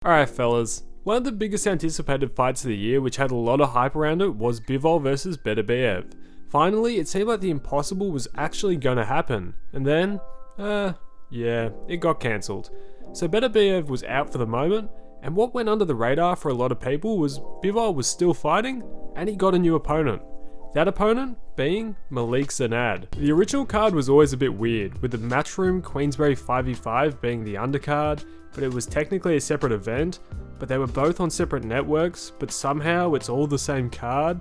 Alright fellas, one of the biggest anticipated fights of the year which had a lot of hype around it was Bivol vs Beterbiev. Finally, it seemed like the impossible was actually gonna happen, and then, yeah, it got cancelled. So Beterbiev was out for the moment, and what went under the radar for a lot of people was Bivol was still fighting, and he got a new opponent. That opponent being Malik Zinad. The original card was always a bit weird, with the Matchroom Queensberry 5v5 being the undercard, but it was technically a separate event, but they were both on separate networks, but somehow it's all the same card.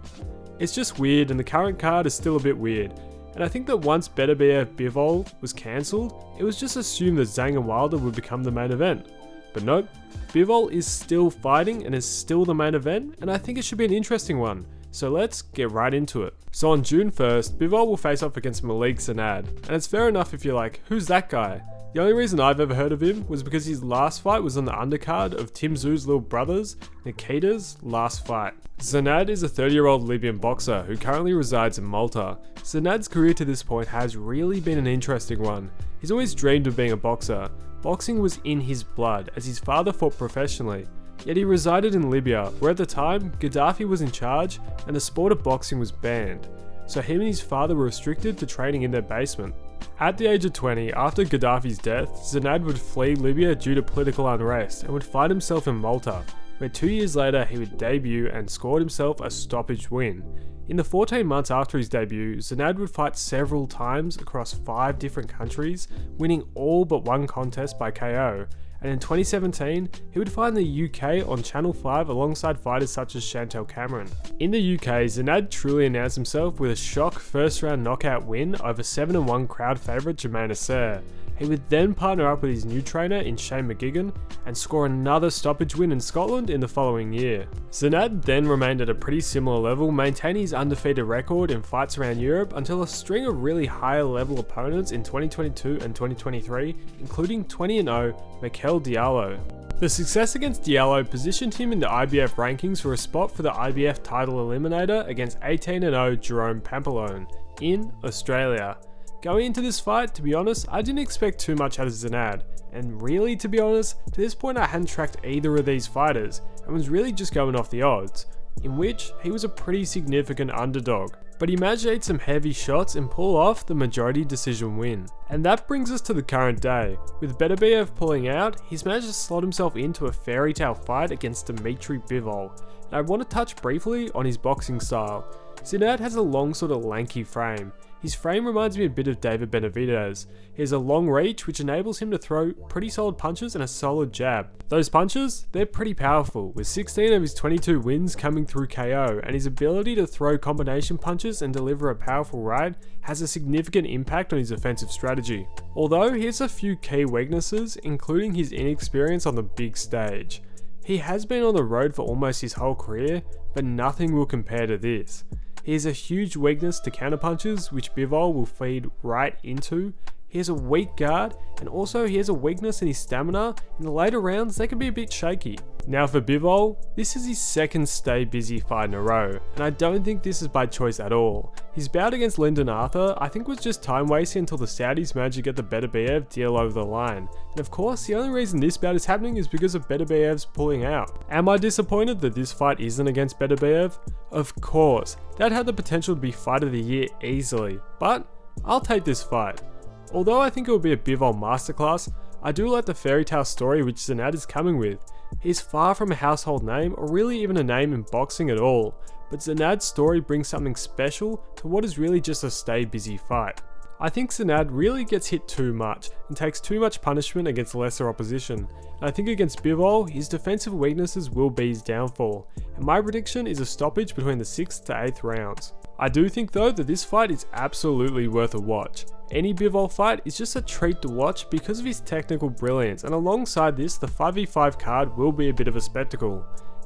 It's just weird, and the current card is still a bit weird. And I think that once Beterbiev Bivol was cancelled, it was just assumed that Zhang and Wilder would become the main event. But nope, Bivol is still fighting and is still the main event, and I think it should be an interesting one. So let's get right into it. So on June 1st, Bivol will face off against Malik Zinad, and it's fair enough if you're like, who's that guy? The only reason I've ever heard of him was because his last fight was on the undercard of Tim Tszyu's little brothers, Nikita's last fight. Zinad is a 30-year-old Libyan boxer who currently resides in Malta. Zinad's career to this point has really been an interesting one. He's always dreamed of being a boxer. Boxing was in his blood as his father fought professionally. Yet he resided in Libya, where at the time, Gaddafi was in charge and the sport of boxing was banned. So him and his father were restricted to training in their basement. At the age of 20, after Gaddafi's death, Zinad would flee Libya due to political unrest and would find himself in Malta, where 2 years later he would debut and scored himself a stoppage win. In the 14 months after his debut, Zinad would fight several times across 5 different countries, winning all but one contest by KO. And in 2017, he would fight in the UK on Channel 5 alongside fighters such as Chantel Cameron. In the UK, Zinad truly announced himself with a shock first round knockout win over 7-1 crowd favourite Jermaine Asser. He would then partner up with his new trainer in Shane McGuigan and score another stoppage win in Scotland in the following year. Zinad then remained at a pretty similar level, maintaining his undefeated record in fights around Europe until a string of really higher level opponents in 2022 and 2023, including 20-0 Mikel Diallo. The success against Diallo positioned him in the IBF rankings for a spot for the IBF title eliminator against 18-0 Jerome Pampelone in Australia. Going into this fight, to be honest, I didn't expect too much out of Zinad, and really to be honest, to this point I hadn't tracked either of these fighters, and was really just going off the odds, in which he was a pretty significant underdog. But he managed to eat some heavy shots and pull off the majority decision win. And that brings us to the current day. With Beterbiev pulling out, he's managed to slot himself into a fairy tale fight against Dimitri Bivol, and I want to touch briefly on his boxing style. Zinad has a long sort of lanky frame. His frame reminds me a bit of David Benavidez. He has a long reach which enables him to throw pretty solid punches and a solid jab. Those punches, they're pretty powerful, with 16 of his 22 wins coming through KO, and his ability to throw combination punches and deliver a powerful right has a significant impact on his offensive strategy. Although he has a few key weaknesses, including his inexperience on the big stage. He has been on the road for almost his whole career, but nothing will compare to this. He has a huge weakness to counterpunches, which Bivol will feed right into. He has a weak guard, and also he has a weakness in his stamina. In the later rounds, they can be a bit shaky. Now for Bivol, this is his second stay busy fight in a row, and I don't think this is by choice at all. His bout against Lyndon Arthur I think was just time wasting until the Saudis managed to get the Beterbiev deal over the line. And of course, the only reason this bout is happening is because of Beterbiev's pulling out. Am I disappointed that this fight isn't against Beterbiev? Of course, that had the potential to be fight of the year easily, but I'll take this fight. Although I think it will be a Bivol masterclass, I do like the fairy tale story which Zinad is coming with. He's far from a household name or really even a name in boxing at all, but Zinad's story brings something special to what is really just a stay busy fight. I think Zinad really gets hit too much and takes too much punishment against lesser opposition, and I think against Bivol, his defensive weaknesses will be his downfall, and my prediction is a stoppage between the 6th to 8th rounds. I do think though that this fight is absolutely worth a watch. Any Bivol fight is just a treat to watch because of his technical brilliance, and alongside this the 5v5 card will be a bit of a spectacle,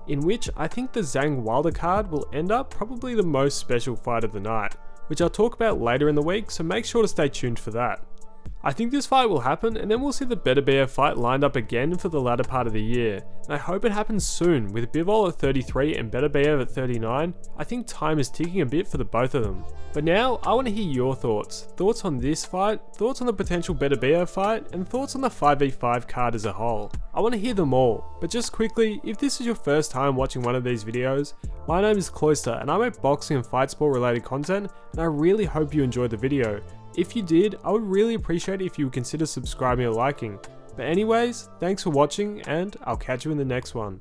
in which I think the Zhang Wilder card will end up probably the most special fight of the night, which I'll talk about later in the week, so make sure to stay tuned for that. I think this fight will happen, and then we'll see the Beterbiev fight lined up again for the latter part of the year, and I hope it happens soon. With Bivol at 33 and Beterbiev at 39, I think time is ticking a bit for the both of them. But now, I want to hear your thoughts. Thoughts on this fight, thoughts on the potential Beterbiev fight, and thoughts on the 5v5 card as a whole. I want to hear them all, but just quickly, if this is your first time watching one of these videos, my name is Cloister and I make boxing and fight sport related content, and I really hope you enjoyed the video. If you did, I would really appreciate it if you would consider subscribing or liking. But anyways, thanks for watching, and I'll catch you in the next one.